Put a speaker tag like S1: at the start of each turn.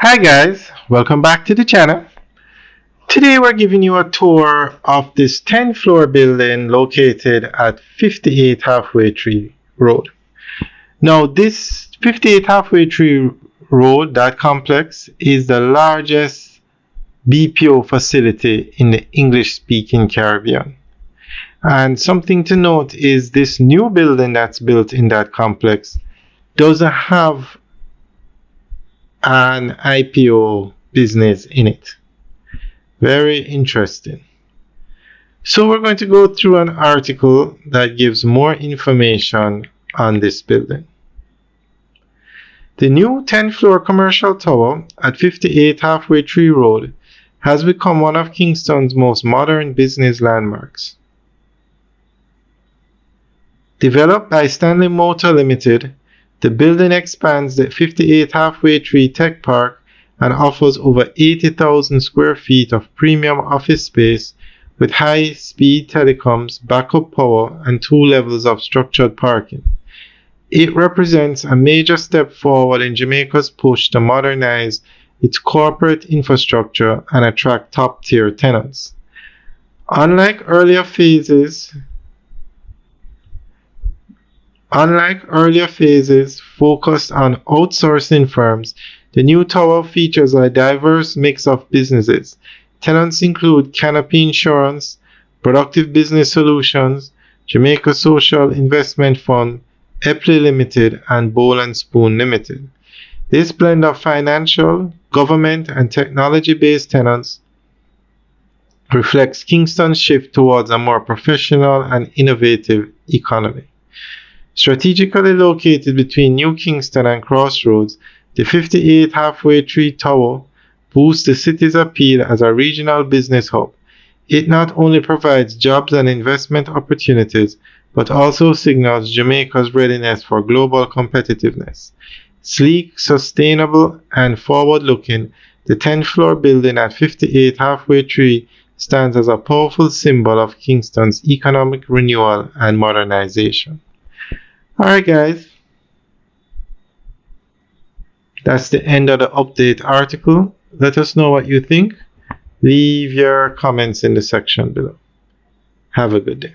S1: Hi guys, welcome back to the channel. Today we're giving you a tour of this 10-floor building located at 58 Halfway Tree Road. Now this 58 Halfway Tree Road, that complex, is the largest BPO facility in the English-speaking Caribbean. And something to note is this new building that's built in that complex doesn't have an IPO business in it. Very interesting. So we're going to go through an article that gives more information on this building. The new 10-floor commercial tower at 58 Halfway Tree Road has become one of Kingston's most modern business landmarks. Developed by Stanley Motor Limited, the building expands the 58 Halfway Tree Tech Park and offers over 80,000 square feet of premium office space with high-speed telecoms, backup power, and 2 levels of structured parking. It represents a major step forward in Jamaica's push to modernize its corporate infrastructure and attract top-tier tenants. Unlike earlier phases focused on outsourcing firms, the new tower features a diverse mix of businesses. Tenants include Canopy Insurance, Productive Business Solutions, Jamaica Social Investment Fund, Epley Limited, and Bowl and Spoon Limited. This blend of financial, government, and technology-based tenants reflects Kingston's shift towards a more professional and innovative economy. Strategically located between New Kingston and Crossroads, the 58 Halfway Tree Tower boosts the city's appeal as a regional business hub. It not only provides jobs and investment opportunities, but also signals Jamaica's readiness for global competitiveness. Sleek, sustainable, and forward-looking, the 10th-floor building at 58 Halfway Tree stands as a powerful symbol of Kingston's economic renewal and modernization. Alright guys, that's the end of the update article. Let us know what you think. Leave your comments in the section below. Have a good day.